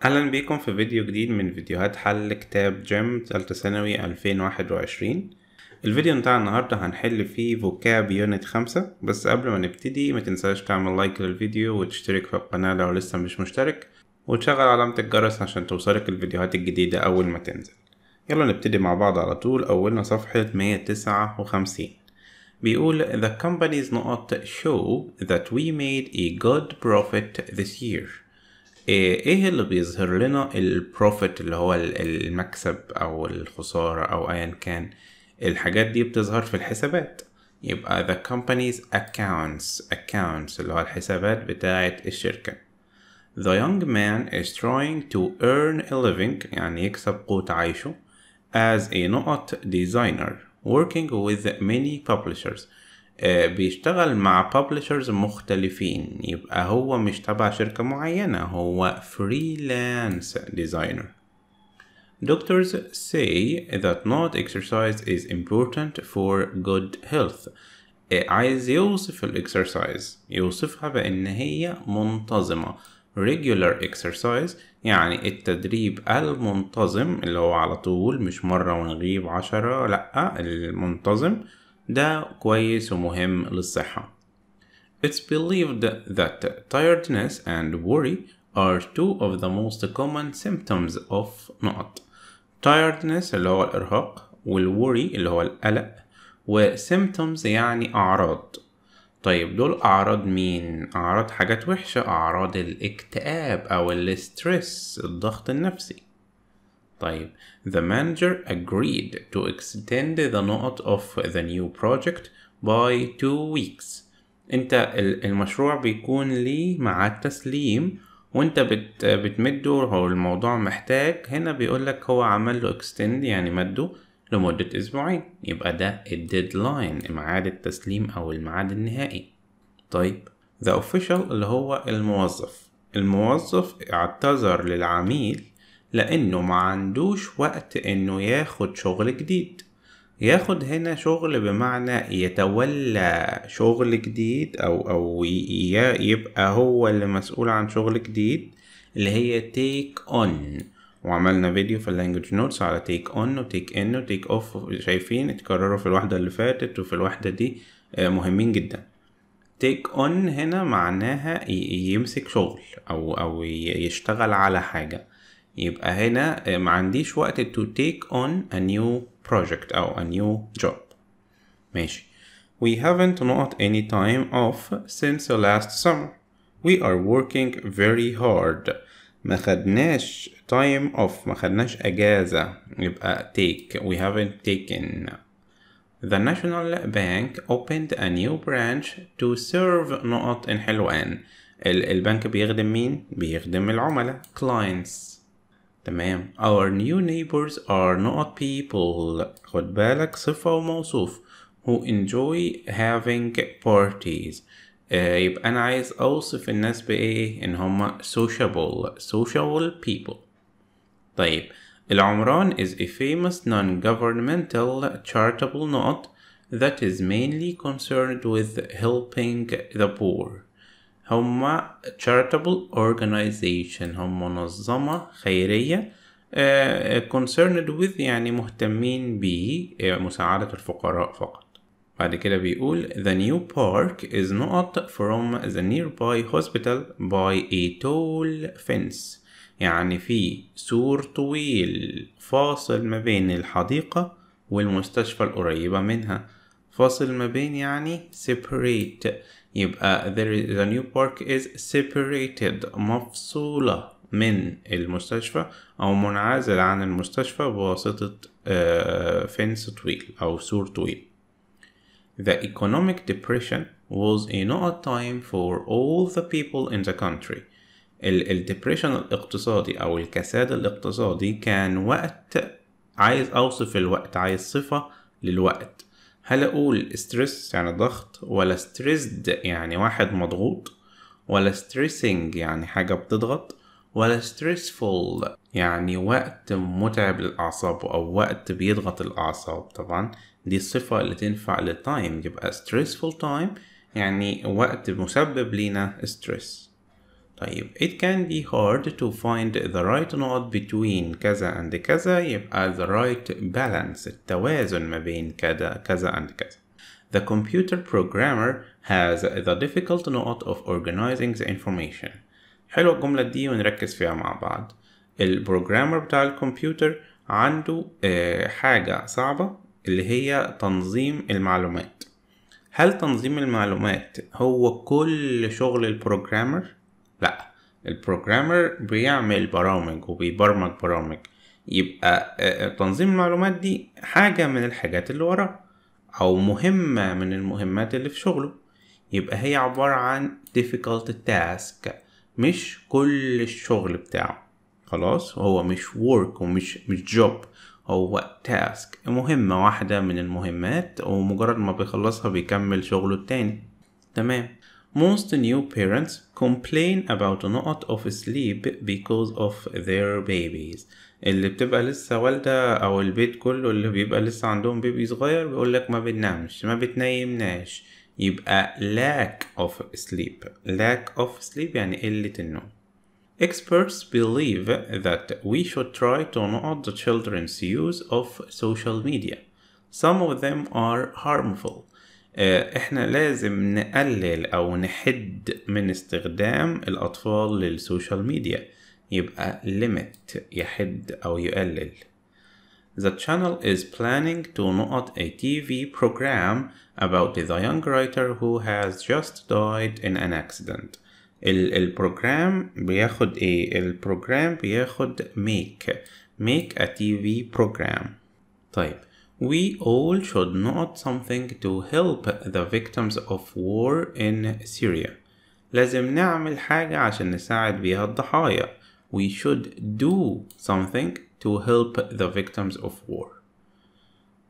أهلا بيكم في فيديو جديد من فيديوهات حل كتاب جيم تالتة ثانوي 2021. الفيديو بتاع النهاردة هنحل فيه فوكاب يونت 5. بس قبل ما نبتدي متنساش تعمل لايك للفيديو وتشترك في القناة لو لسه مش مشترك، وتشغل علامة الجرس عشان توصلك الفيديوهات الجديدة أول ما تنزل. يلا نبتدي مع بعض على طول. أولنا صفحة 159 بيقول The companies not show that we made a good profit this year. ايه اللي بيظهر لنا البروفيت اللي هو المكسب او الخسارة او ايا كان؟ الحاجات دي بتظهر في الحسابات. يبقى the company's accounts اللي هو الحسابات بتاعة الشركة. The young man is trying to earn a living يعني يكسب قوت عيشه as a designer working with many publishers. بيشتغل مع publishers مختلفين، يبقى هو مش تبع شركة معينة، هو freelance designer. Doctors say that not exercise is important for good health. عايز يوصف الاكسرسايز، يوصفها بأن هي منتظمة. regular exercise يعني التدريب المنتظم اللي هو على طول، مش مرة ونغيب 10، لأ، المنتظم ده كويس ومهم للصحة. It's believed that tiredness and worry are two of the most common symptoms of not. tiredness اللي هو الإرهاق، والworry اللي هو القلق، وsymptoms يعني أعراض. طيب دول أعراض مين؟ أعراض حاجات وحشة، أعراض الاكتئاب أو الستريس، الضغط النفسي. طيب the manager agreed to extend the note of the new project by 2 weeks. انت المشروع بيكون ليه ميعاد تسليم، وانت بتمده، هو الموضوع محتاج، هنا بيقولك هو عمل له extend يعني مده لمدة أسبوعين، يبقى ده الديدلاين، ميعاد التسليم أو الميعاد النهائي. طيب the official اللي هو الموظف اعتذر للعميل لأنه ما عندوش وقت إنه ياخد شغل جديد. ياخد هنا شغل بمعنى يتولى شغل جديد أو يبقى هو اللي مسؤول عن شغل جديد، اللي هي take on. وعملنا فيديو في اللانجوج نوتس على take on و take in و take off، شايفين اتكرروا في الوحدة اللي فاتت وفي الوحدة دي، مهمين جدا. take on هنا معناها يمسك شغل أو يشتغل على حاجة. يبقى هنا ما عنديش وقت to take on a new project أو a new job. ماشي. We haven't not any time off since last summer. We are working very hard. ما خدناش time off، ما خدناش أجازة، يبقى take. We haven't taken. The National Bank opened a new branch to serve نقط in حلوان. البنك بيخدم مين؟ بيخدم العملاء clients. تمام. Our new neighbors are not people. خد بالك صفة وموصوف. Who enjoy having parties. يبقى أنا عايز أوصف الناس بإيه؟ إن هما sociable people. طيب العمران is a famous non-governmental charitable not that is mainly concerned with helping the poor. هما charitable organization، هم منظمة خيرية، concerned with يعني مهتمين بمساعدة الفقراء فقط. بعد كده بيقول the new park is not from the nearby hospital by a tall fence. يعني في سور طويل فاصل ما بين الحديقة والمستشفى القريبة منها. فاصل ما بين يعني separate، يبقى the new park is separated، مفصولة من المستشفى أو منعزل عن المستشفى بواسطة فنس طويل أو سور طويل. The economic depression was a not time for all the people in the country. الديبريشن الاقتصادي أو الكساد الاقتصادي كان وقت. عايز أوصف الوقت، عايز صفة للوقت. هل أقول stress يعني ضغط، ولا stressed يعني واحد مضغوط، ولا stressing يعني حاجة بتضغط، ولا stressful يعني وقت متعب للأعصاب أو وقت بيضغط الأعصاب؟ طبعا دي الصفة اللي تنفع للتايم، يبقى stressful time يعني وقت مسبب لنا stress. طيب it can be hard to find the right note between كذا and كذا، يبقى the right balance، التوازن ما بين كذا and كذا. The computer programmer has the difficult note of organizing the information. حلوة الجملة دي ونركز فيها مع بعض. البروجرامر بتاع الكمبيوتر عنده حاجة صعبة اللي هي تنظيم المعلومات. هل تنظيم المعلومات هو كل شغل البروجرامر؟ لا، البروجرامر بيعمل برامج وبيبرمج برامج، يبقى تنظيم المعلومات دي حاجة من الحاجات اللي وراه أو مهمة من المهمات اللي في شغله، يبقى هي عبارة عن difficult task، مش كل الشغل بتاعه. خلاص، هو مش work ومش job، هو task، مهمة واحدة من المهمات، ومجرد ما بيخلصها بيكمل شغله التاني. تمام. Most new parents complain about not of sleep because of their babies. اللي بتبقى لسه والدة أو البيت كله اللي بيبقى لسه عندهم بيبي صغير بيقولك ما بننامش، ما بتنيمناش، يبقى lack of sleep. lack of sleep يعني قلة النوم. Experts believe that we should try to limit the children's use of social media. Some of them are harmful. احنا لازم نقلل او نحد من استخدام الاطفال للسوشيال ميديا، يبقى limit يحد او يقلل. The channel is planning to launch a TV program about the young writer who has just died in an accident. البروجرام بياخد ايه؟ البروجرام بياخد make a TV program. طيب، we all should not something to help the victims of war in Syria. لازم نعمل حاجة عشان نساعد بيها الضحايا. We should do something to help the victims of war.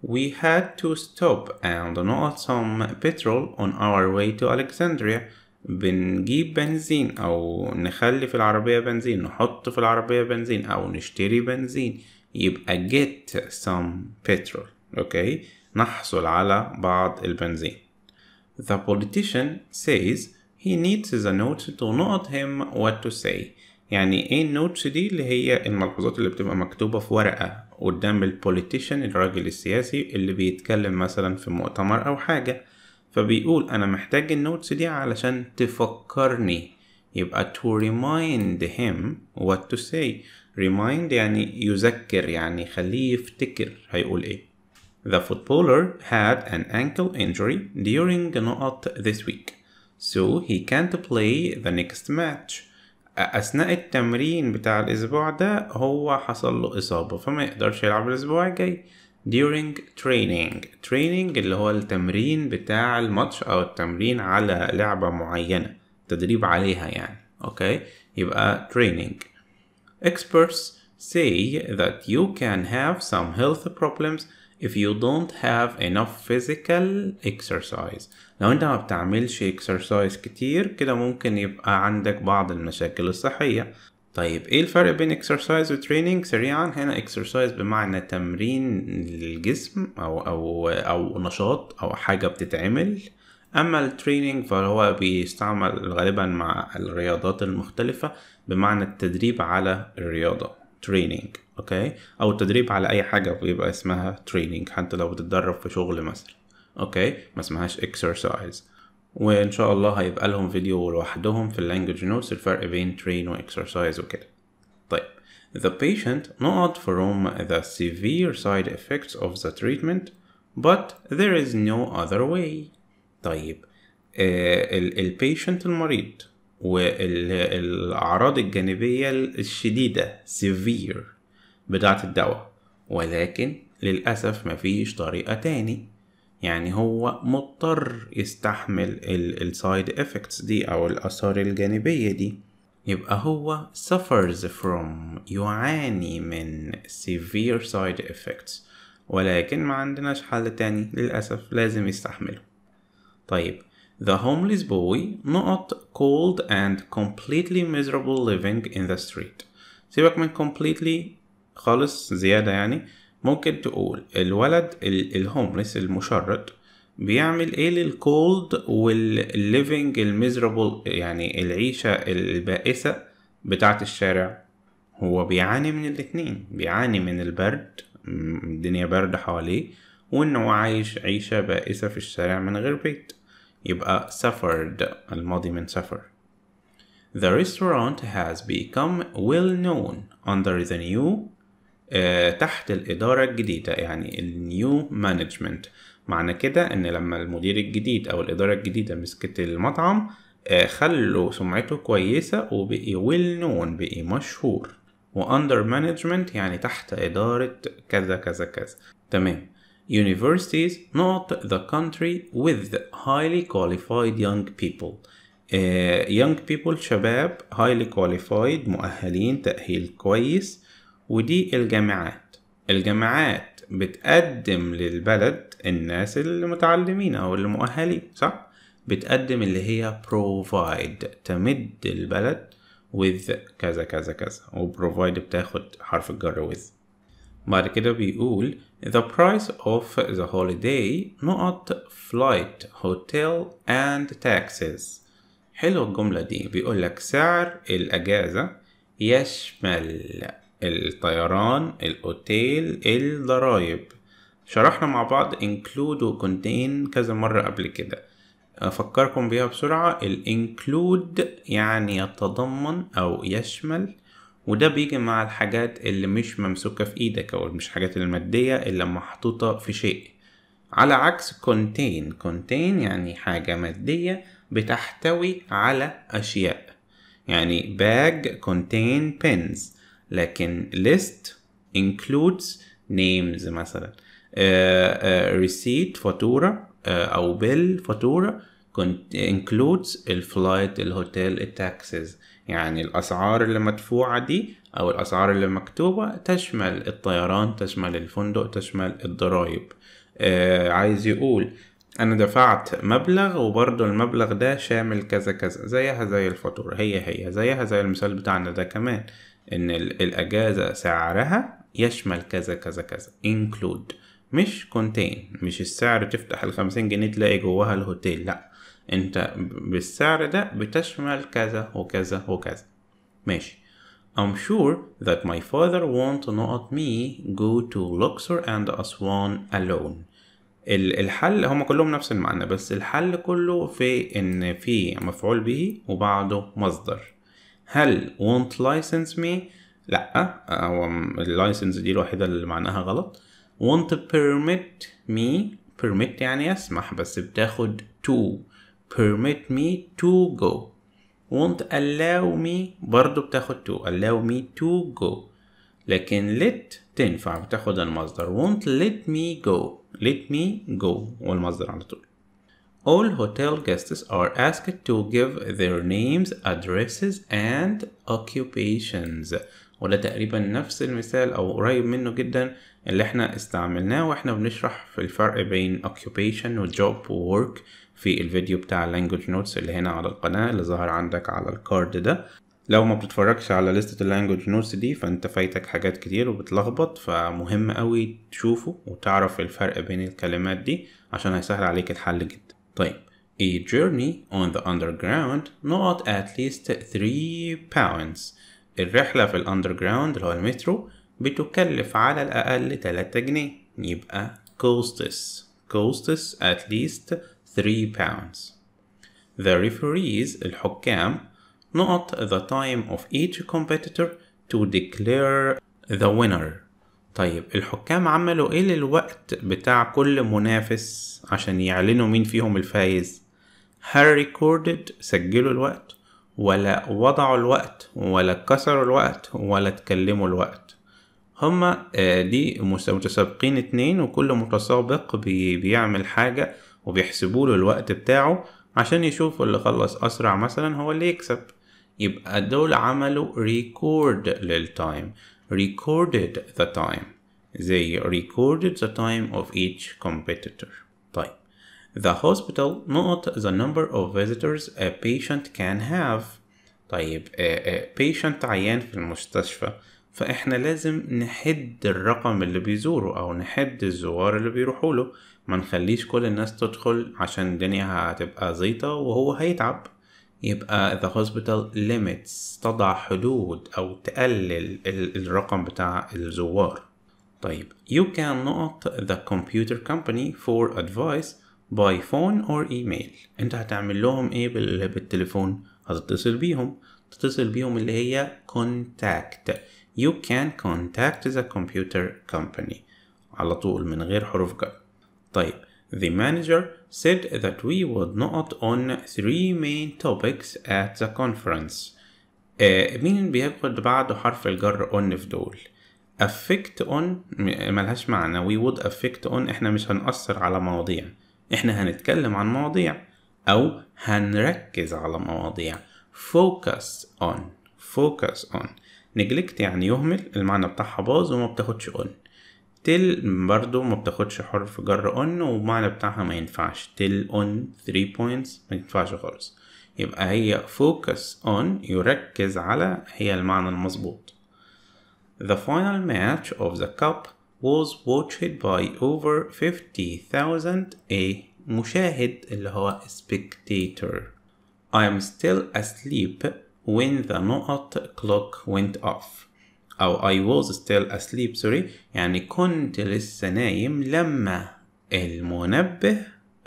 We had to stop and not some petrol on our way to Alexandria. بنجيب بنزين أو نخلي في العربية بنزين، نحط في العربية بنزين أو نشتري بنزين، يبقى get some petrol. أوكي، نحصل على بعض البنزين. The politician says he needs the notes to note him what to say. يعني ايه النوتس دي؟ اللي هي الملحوظات اللي بتبقى مكتوبة في ورقة قدام البوليتيشن، الراجل السياسي اللي بيتكلم مثلا في مؤتمر أو حاجة، فبيقول أنا محتاج النوتس دي علشان تفكرني، يبقى to remind him what to say. remind يعني يذكر، يعني خليه يفتكر هيقول ايه. The footballer had an ankle injury during this week, so he can't play the next match. أثناء التمرين بتاع الأسبوع ده هو حصل له إصابة فما يقدرش يلعب الأسبوع الجاي. during training اللي هو التمرين بتاع الماتش أو التمرين على لعبة معينة، تدريب عليها يعني. أوكي، يبقى training. Experts say that you can have some health problems if you don't have enough physical exercise. لو انت ما بتعملش exercise كتير كده ممكن يبقى عندك بعض المشاكل الصحية. طيب ايه الفرق بين exercise و training؟ سريعا، هنا exercise بمعنى تمرين للجسم او نشاط او حاجة بتتعمل، اما التريننج فهو بيستعمل غالبا مع الرياضات المختلفة بمعنى التدريب على الرياضة training. اوكي، او التدريب على اي حاجة بيبقى اسمها training، حتى لو بتتدرب في شغل مثلا. اوكي، ما اسمهاش exercise. وان شاء الله هيبقى لهم فيديو لوحدهم في اللانجوج نوتس الفرق بين train و exercise وكده. طيب، the patient not from the severe side effects of the treatment but there is no other way. طيب، البيشنت المريض والأعراض الجانبية الشديدة severe بتاعة الدواء، ولكن للأسف مفيش طريقة تاني، يعني هو مضطر يستحمل السايد افكتس دي أو الآثار الجانبية دي، يبقى هو suffers from يعاني من severe side effects، ولكن ما عندناش حل تاني للأسف، لازم يستحمله. طيب، the homeless boy not cold and completely miserable living in the street. سيبك من completely خالص زيادة، يعني ممكن تقول الولد الهوملس المشرد بيعمل ايه للكولد والليفينج الميزرابل، يعني العيشة البائسة بتاعة الشارع؟ هو بيعاني من الاتنين، بيعاني من البرد، الدنيا برد حواليه، وانه هو عايش عيشة بائسة في الشارع من غير بيت. يبقى suffered الماضي من suffer. The restaurant has become well known under the new تحت الإدارة الجديدة، يعني النيو مانجمنت. معنى كده إن لما المدير الجديد أو الإدارة الجديدة مسكت المطعم خلوا سمعته كويسة وبقي well known، بقي مشهور. و under management يعني تحت إدارة كذا كذا كذا. تمام. Universities not the country with highly qualified young people. young people شباب highly qualified مؤهلين تأهيل كويس. ودي الجامعات بتقدم للبلد الناس المتعلمين أو المؤهلين، صح؟ بتقدم اللي هي provide، تمد البلد with كذا كذا كذا، و provide بتاخد حرف الجر with. بعد كده بيقول the price of the holiday not flight hotel and taxes. حلو الجملة دي، بيقولك سعر الأجازة يشمل الطيران، الأوتيل، الضرايب. شرحنا مع بعض include و contain كذا مرة قبل كده، أفكركم بيها بسرعة. include يعني يتضمن أو يشمل، وده بيجي مع الحاجات اللي مش ممسوكة في ايدك أو مش حاجات المادية اللي محطوطة في شيء، على عكس contain يعني حاجة مادية بتحتوي على أشياء. يعني bag contain pens، لكن list includes names مثلا. receipt فاتورة أو bill فاتورة includes الفلايت، الهوتيل، التاكسز. يعني الأسعار اللي مدفوعة دي أو الأسعار اللي مكتوبة تشمل الطيران، تشمل الفندق، تشمل الضرايب. عايز يقول أنا دفعت مبلغ وبرضه المبلغ ده شامل كذا كذا، زيها زي الفاتورة، هي زيها زي المثال بتاعنا ده كمان، إن الأجازة سعرها يشمل كذا كذا كذا include، مش contain. مش السعر تفتح 50 جنيه تلاقي جواها الهوتيل، لأ، انت بالسعر ده بتشمل كذا وكذا وكذا. ماشي. I'm sure that my father won't not me go to Luxor and Aswan alone. الحل هما كلهم نفس المعنى، بس الحل كله في ان في مفعول به وبعده مصدر. هل won't license me؟ لا، هو اللايسنس دي الوحيدة اللي معناها غلط. won't permit me، permit يعني يسمح بس بتاخد to، permit me to go. won't allow me برضو بتاخد to، allow me to go. لكن let تنفع بتاخد المصدر، won't let me go، let me go والمصدر على طول. All hotel guests are asked to give their names, addresses and occupations. وده تقريبا نفس المثال أو قريب منه جدا اللي احنا استعملناه واحنا بنشرح في الفرق بين occupation و job و work في الفيديو بتاع language notes اللي هنا على القناة اللي ظهر عندك على الكارد ده. لو ما بتتفرجش على لستة اللانجوج نوتس دي فانت فايتك حاجات كتير وبتلخبط، فمهم قوي تشوفه وتعرف الفرق بين الكلمات دي عشان هيسهل عليك الحل جدا. طيب، a journey on the underground not at least 3 pounds. الرحلة في الاندرجراوند اللي هو المترو بتكلف على الأقل 3 جنيه، يبقى costs at least 3 pounds. The referees الحكام not the time of each competitor to declare the winner. طيب الحكام عملوا ايه للوقت بتاع كل منافس عشان يعلنوا مين فيهم الفايز؟ هل recorded سجلوا الوقت، ولا وضعوا الوقت، ولا كسروا الوقت، ولا تكلموا الوقت؟ هما دي متسابقين 2، وكل متسابق بيعمل حاجة وبيحسبوا له الوقت بتاعه عشان يشوفوا اللي خلص أسرع مثلا هو اللي يكسب. يبقى دول عملوا record للتايم، recorded the time، they recorded the time of each competitor. طيب، the hospital not the number of visitors a patient can have. طيب patient عيان في المستشفى، فإحنا لازم نحد الرقم اللي بيزوره أو نحد الزوار اللي بيروحوا له. ما نخليش كل الناس تدخل عشان الدنيا هتبقى زيطة وهو هيتعب. يبقى the hospital limits تضع حدود أو تقلل الرقم بتاع الزوار. طيب you can not the computer company for advice by phone or email. انت هتعمل لهم ايه بالتليفون؟ هتتصل بيهم اللي هي contact. You can contact the computer company على طول من غير حروف جر. طيب the manager said that we would not on 3 main topics at the conference. مين بياخد بعده حرف الجر on في دول؟ affect on ملهاش معنى. we would affect on احنا مش هنأثر على مواضيع، احنا هنتكلم عن مواضيع أو هنركز على مواضيع. focus on neglect يعني يهمل، المعنى بتاعها باظ وما بتاخدش on. till برضو ما بتاخدش حرف جر on ومعنى بتاعها ما ينفعش. till on 3 points ما ينفعش خالص. يبقى هي focus on يركز على، هي المعنى المظبوط. The final match of the cup was watched by over 50,000 مشاهد اللي هو spectator. I'm still asleep when the clock went off. أو I was still asleep يعني كنت لسه نايم لما المنبه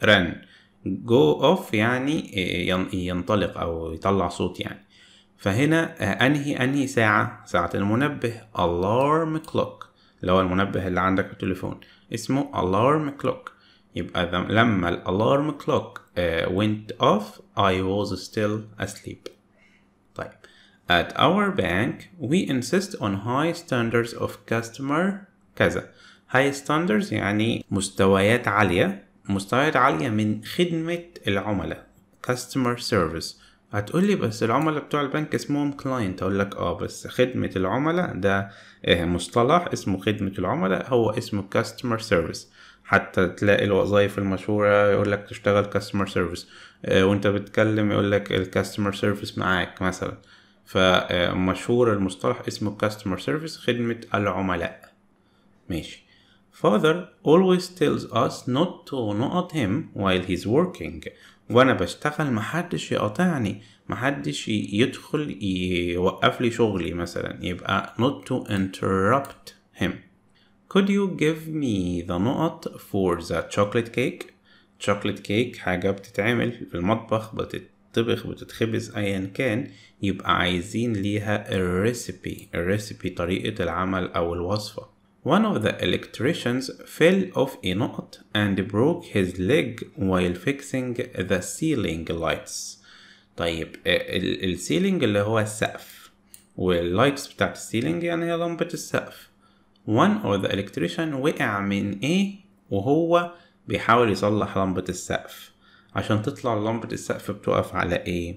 رن. go off يعني ينطلق أو يطلع صوت يعني. فهنا أنهي ساعة المنبه alarm clock اللي هو المنبه اللي عندك في التليفون اسمه alarm clock. يبقى لما الالارم clock went off I was still asleep. طيب at our bank we insist on high standards of customer كذا. high standards يعني مستويات عالية من خدمة العملاء customer service. هتقولي بس العملاء بتوع البنك اسمهم client. أقولك بس خدمة العملاء ده مصطلح اسمه خدمة العملاء، هو اسمه customer service. حتى تلاقي الوظائف المشهورة يقولك تشتغل customer service، وانت بتتكلم يقولك customer service معاك مثلا. فمشهور المصطلح اسمه customer service خدمة العملاء. ماشي. Father always tells us not to nod him while he's working. وانا بشتغل محدش يقاطعني، محدش يدخل يوقف لي شغلي مثلا. يبقى not to interrupt him. Could you give me the note for the chocolate cake? chocolate cake حاجة بتتعمل في المطبخ، بتتخبز أيا كان، يبقى عايزين ليها الريسيبي طريقة العمل أو الوصفة. One of the electricians fell off a knot and broke his leg while fixing the ceiling lights. طيب السيلينج اللي هو السقف، واللايتس بتاعت السيلينج يعني هي لمبة السقف. One of the electrician وقع من وهو بيحاول يصلح لمبة السقف. عشان تطلع لمبة السقف بتقف على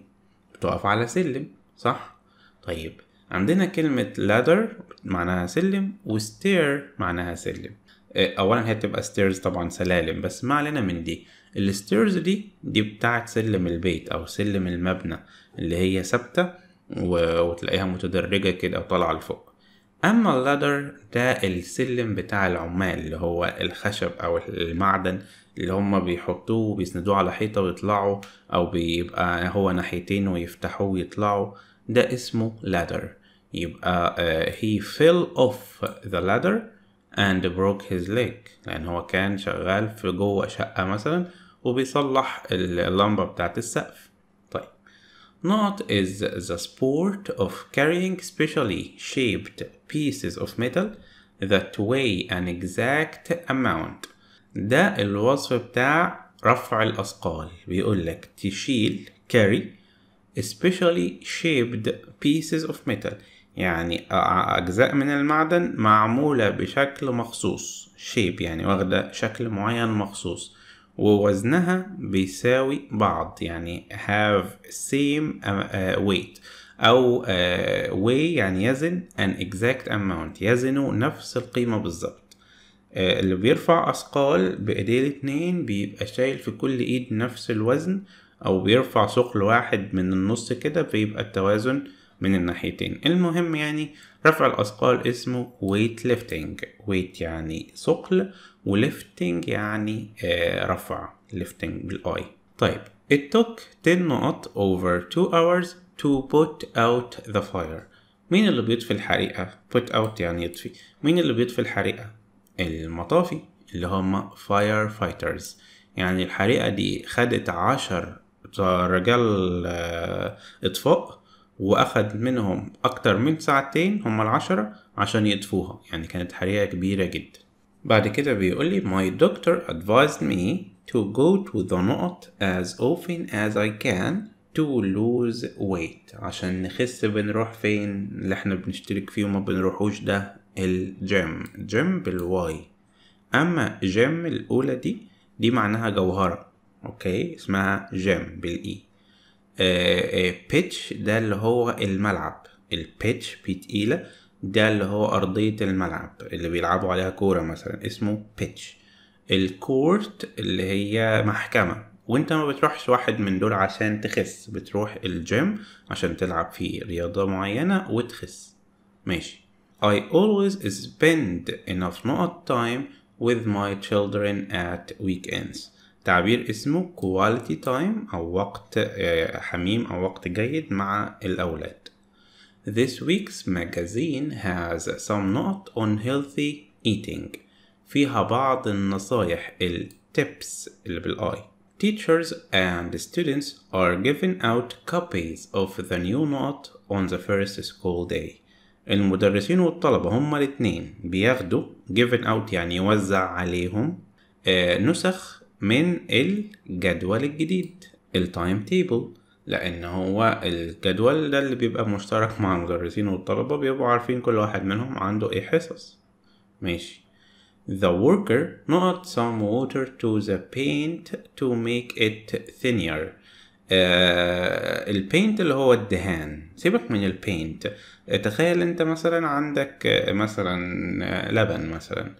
بتقف على سلم، صح؟ طيب عندنا كلمة ladder معناها سلم وstair معناها سلم. اولا هي تبقى stairs طبعا سلالم، بس ما علينا من دي. الستيرز دي بتاعت سلم البيت او سلم المبنى اللي هي ثابتة وتلاقيها متدرجة كده او طالعة لفوق. اما اللادر ده السلم بتاع العمال اللي هو الخشب او المعدن اللي هم بيحطوه وبيسندوه على حيطة ويطلعوا، او بيبقى هو ناحيتين ويفتحوه ويطلعوا، ده اسمه ladder. يبقى he fell off the ladder and broke his leg، لأن هو كان شغال في جوه شقة مثلا وبيصلح اللمبة بتاعت السقف. طيب Knot is the sport of carrying specially shaped pieces of metal that weigh an exact amount. ده الوصف بتاع رفع الأثقال. بيقولك تشيل carry especially shaped pieces of metal، يعني أجزاء من المعدن معمولة بشكل مخصوص. shape يعني واخدة شكل معين مخصوص، ووزنها بيساوي بعض، يعني have same weight، أو weigh يعني يزن an exact amount، يزنوا نفس القيمة بالظبط. اللي بيرفع أثقال بإيديه الاتنين بيبقى شايل في كل إيد نفس الوزن، أو بيرفع ثقل واحد من النص كده، بيبقى التوازن من الناحيتين. المهم يعني رفع الأثقال اسمه weight lifting. weight يعني ثقل، و lifting يعني رفع، lifting بالآي. طيب it took 10 نقط over 2 hours to put out the fire. مين اللي بيطفي الحريقة؟ put out يعني يطفي. مين اللي بيطفي الحريقة؟ المطافي اللي هم firefighters. يعني الحريقة دي خدت 10 رجال اطفاء، واخد منهم اكتر من ساعتين هم 10 عشان يطفوها. يعني كانت حريقة كبيرة جدا. بعد كده بيقولي my doctor advised me to go to the نقط as often as I can to lose weight. عشان نخس بنروح فين؟ اللي احنا بنشترك فيه وما بنروحوش ده الجيم. جيم بالواي. اما جيم الاولى دي معناها جوهرة، اوكي، اسمها جيم بالاي. بيتش ده اللي هو الملعب. البيتش تقيلة، ده اللي هو أرضية الملعب اللي بيلعبوا عليها كورة مثلا اسمه بيتش. الكورت اللي هي محكمة. وانت ما بتروحش واحد من دول عشان تخس، بتروح الجيم عشان تلعب فيه رياضة معينة وتخس. ماشي. I always spend enough نقط time with my children at weekends. تعبير اسمه quality time أو وقت حميم أو وقت جيد مع الأولاد. This week's magazine has some نقط on healthy eating. فيها بعض النصايح tips اللي بالآي. Teachers and students are given out copies of the new نقط on the first school day. المدرسين والطلبة هما الاتنين بياخدوا given out يعني يوزع عليهم نسخ من الجدول الجديد، التايم تيبل، لأن هو الجدول ده اللي بيبقى مشترك مع المدرسين والطلبة، بيبقوا عارفين كل واحد منهم عنده ايه حصص. ماشي. The worker not some water to the paint to make it thinner. البينت اللي هو الدهان. سيبك من البينت. تخيل انت مثلا عندك مثلا لبن مثلا،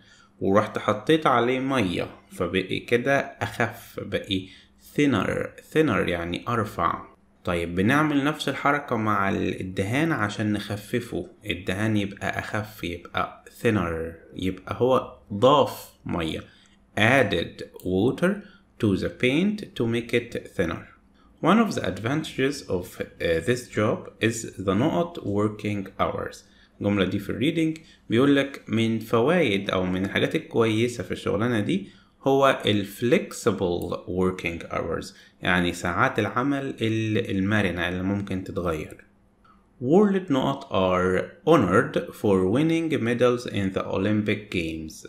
ورحت حطيت عليه مية فبقي كده أخف، بقي thinner يعني أرفع. طيب بنعمل نفس الحركة مع الدهان عشان نخففه، الدهان يبقى أخف، يبقى thinner، يبقى هو ضاف مية added water to the paint to make it thinner. One of the advantages of this job is the not working hours. الجملة دي في الريدنج بيقولك من فوائد أو من الحاجات الكويسة في الشغلانة دي هو flexible working hours، يعني ساعات العمل المرنة اللي ممكن تتغير. World نقط are honored for winning medals in the Olympic Games.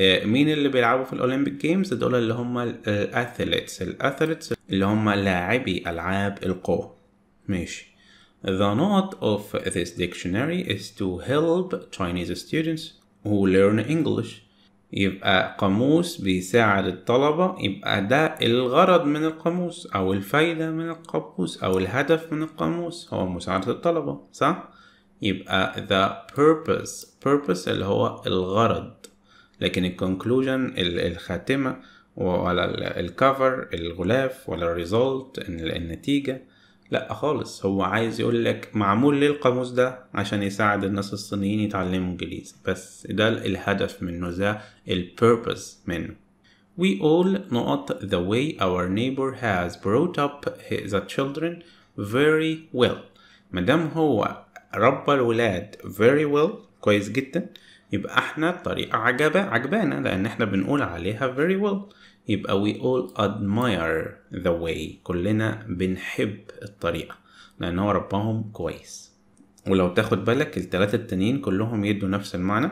مين اللي بيلعبوا في الأولمبيك جيمز؟ دول اللي هم الأثليتس اللي هم لاعبي ألعاب القوى. ماشي. The note of this dictionary is to help Chinese students who learn English. يبقى قاموس بيساعد الطلبة، يبقى ده الغرض من القاموس أو الفايدة من القاموس أو الهدف من القاموس هو مساعدة الطلبة، صح؟ يبقى the purpose اللي هو الغرض، لكن conclusion الخاتمة ولا الكفر الغلاف ولا result النتيجة، لا خالص. هو عايز يقول لك معمول ليه القاموس ده؟ عشان يساعد الناس الصينيين يتعلموا انجليزي، بس ده الهدف منه، ده البيربز منه. We all note the way our neighbor has brought up the children very well. مادام هو ربى الولاد very well كويس جدا، يبقى احنا الطريقة عجبانا لان احنا بنقول عليها very well. يبقى we all admire the way، كلنا بنحب الطريقة لان هو رباهم كويس. ولو تاخد بالك التلاتة التانيين كلهم يدوا نفس المعنى.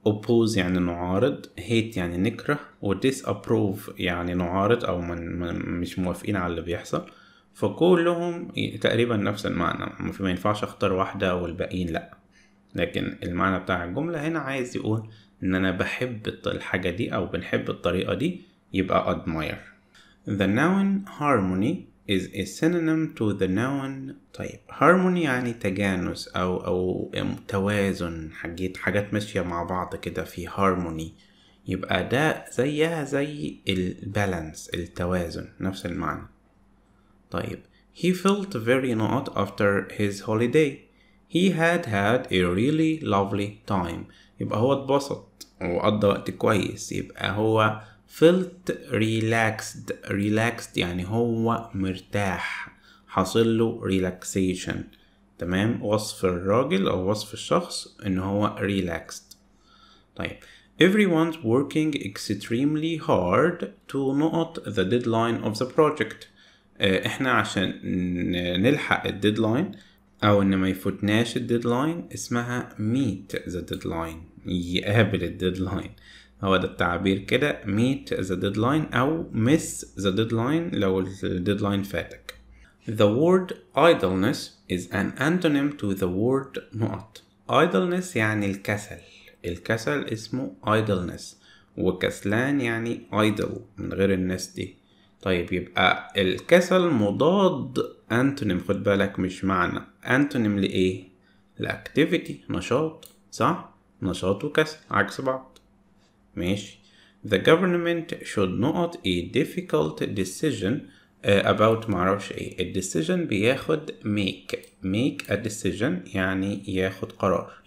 oppose يعني نعارض، hate يعني نكره، و disapprove يعني نعارض او مش موافقين على اللي بيحصل. فكلهم تقريبا نفس المعنى، ما ينفعش اختار واحدة والباقيين لا. لكن المعنى بتاع الجملة هنا عايز يقول ان انا بحب الحاجة دي او بنحب الطريقة دي، يبقى admire. The noun harmony is a synonym to the noun. طيب harmony يعني تجانس او توازن، حاجات ماشية مع بعض كده في harmony، يبقى ده زيها زي البالانس التوازن، نفس المعنى. طيب he felt very not after his holiday. He had a really lovely time. يبقى هو اتبسط وقضى وقت كويس. يبقى هو felt relaxed يعني هو مرتاح، حاصل له relaxation. تمام. وصف الراجل أو وصف الشخص إن هو relaxed. طيب everyone's working extremely hard to not the deadline of the project. احنا عشان نلحق الديدلاين او ان ما يفوتناش الديدلاين اسمها meet the deadline، يقابل الديدلاين. هو ده التعبير كده، meet the deadline او miss the deadline لو الديدلاين فاتك. The word idleness is an antonym to the word not. idleness يعني الكسل. الكسل اسمه idleness، وكسلان يعني idle من غير الناس دي. طيب يبقى الكسل مضاد antonym، خد بالك مش معنى antonym لإيه؟ لأكتيفيتي، نشاط، صح؟ نشاط وكسل عكس بعض. ماشي. The government should not a difficult decision about معرفش ايه. الديسيجن بياخد make a decision يعني ياخد قرار.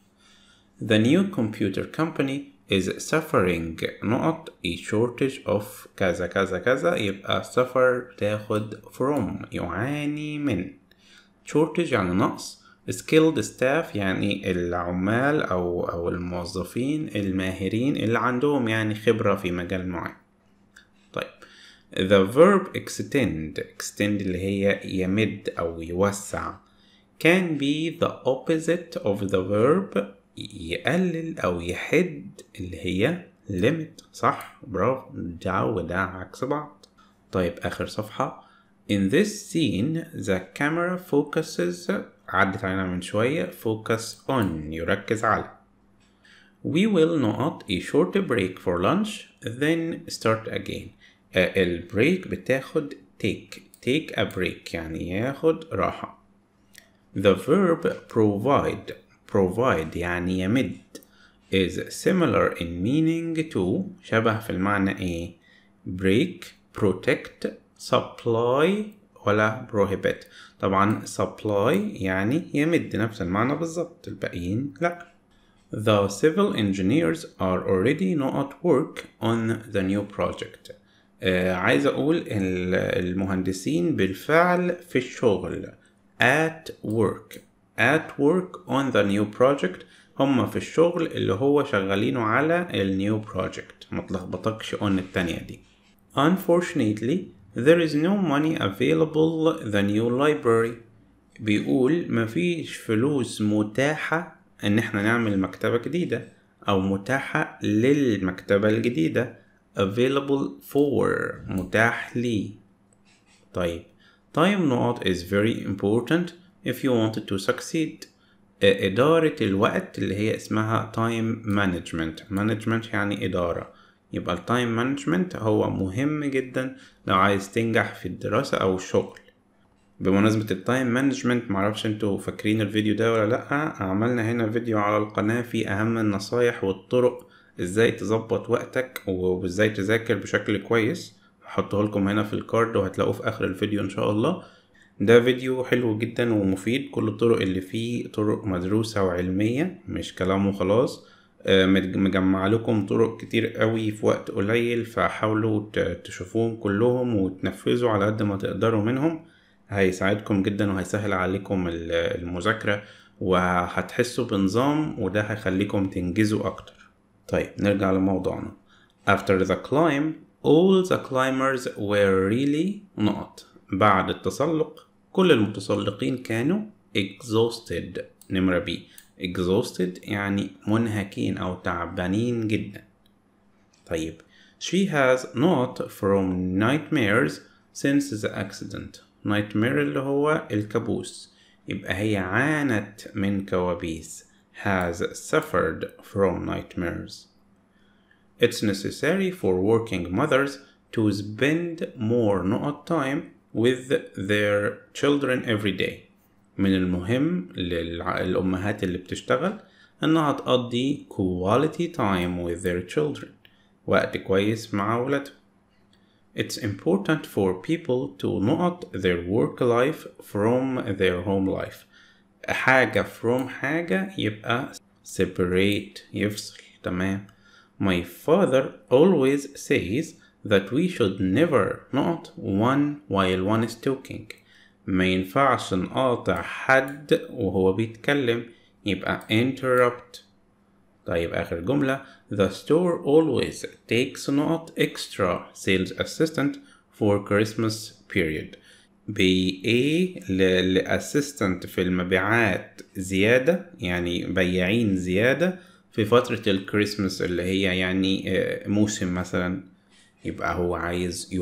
The new computer company is suffering not a shortage of كذا كذا كذا. يبقى suffer تاخد from يعاني من. shortage يعني نقص. skilled staff يعني العمال أو الموظفين الماهرين اللي عندهم يعني خبرة في مجال معين. طيب the verb extend اللي هي يمد أو يوسع can be the opposite of the verb يقلل أو يحد اللي هي limit. صح، برافو. ده وده عكس بعض. طيب آخر صفحة. In this scene the camera focuses، عدت علينا من شوية، focus on يركز على. We will not a short break for lunch then start again. البريك بتاخد take a break يعني ياخد راحة. The verb provide يعني يمد is similar in meaning to شبه في المعنى ايه؟ break, protect, supply ولا prohibit. طبعا supply يعني يمد، نفس المعنى بالظبط، الباقيين لا. The civil engineers are already not at work on the new project. عايز أقول المهندسين بالفعل في الشغل at work on the new project. هم في الشغل اللي هو شغالينه على new project، ما تلخبطكش on التانية دي. Unfortunately there is no money available the new library. بيقول مفيش فلوس متاحة ان احنا نعمل مكتبة جديدة او متاحة للمكتبة الجديدة. available for متاح لي. طيب time not is very important if you wanted to succeed. إدارة الوقت اللي هي اسمها time management يعني إدارة. يبقى ال time management هو مهم جدا لو عايز تنجح في الدراسة أو الشغل. بمناسبة التايم مانجمنت، معرفش انتوا فاكرين الفيديو ده ولا لأ، عملنا هنا فيديو على القناة في أهم النصايح والطرق ازاي تظبط وقتك وازاي تذاكر بشكل كويس. هحطه لكم هنا في الكارد وهتلاقوه في آخر الفيديو إن شاء الله. ده فيديو حلو جدا ومفيد، كل الطرق اللي فيه طرق مدروسة وعلمية مش كلام وخلاص. مجمع لكم طرق كتير قوي في وقت قليل، فحاولوا تشوفوهم كلهم وتنفذوا على قد ما تقدروا منهم. هيساعدكم جدا وهيسهل عليكم المذاكرة وهتحسوا بنظام، وده هيخليكم تنجزوا أكتر. طيب نرجع لموضوعنا. After the climb all the climbers were really not. بعد التسلق كل المتسلقين كانوا exhausted. نمرة B exhausted يعني منهكين أو تعبانين جدا. طيب she has not from nightmares since the accident. nightmare اللي هو الكابوس، يبقى هي عانت من كوابيس. has suffered from nightmares. It's necessary for working mothers to spend more time with their children every day. من المهم للأمهات اللي بتشتغل أنها تقضي quality time with their children، وقت كويس مع أولادهم. It's important for people to note their work life from their home life. حاجة from حاجة يبقى separate، يفصل. تمام. My father always says that we should never not one while one is talking. ما ينفعش نقاطع حد وهو بيتكلم، يبقى interrupt. طيب آخر جملة the store always takes not extra sales assistant for Christmas period. لأسيستنت في المبيعات زيادة، يعني بياعين زيادة في فترة الكريسماس اللي هي يعني موسم مثلا. يبقى هو عايز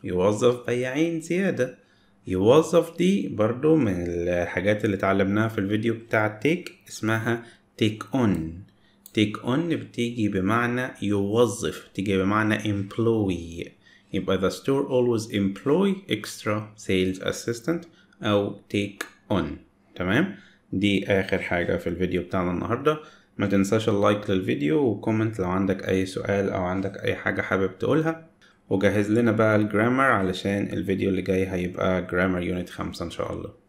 يوظف بياعين زيادة. يوظف دي برضو من الحاجات اللي اتعلمناها في الفيديو بتاع التيك، اسمها take on. take on بتيجي بمعنى يوظف، بتيجي بمعنى employee. يبقى the store always employ extra sales assistant أو take on. تمام. دي آخر حاجة في الفيديو بتاعنا النهاردة. ما تنساش اللايك للفيديو وكومنت لو عندك أي سؤال أو عندك أي حاجة حابب تقولها، وجهز لنا بقى الجرامر علشان الفيديو اللي جاي هيبقى جرامر يونت 5 إن شاء الله.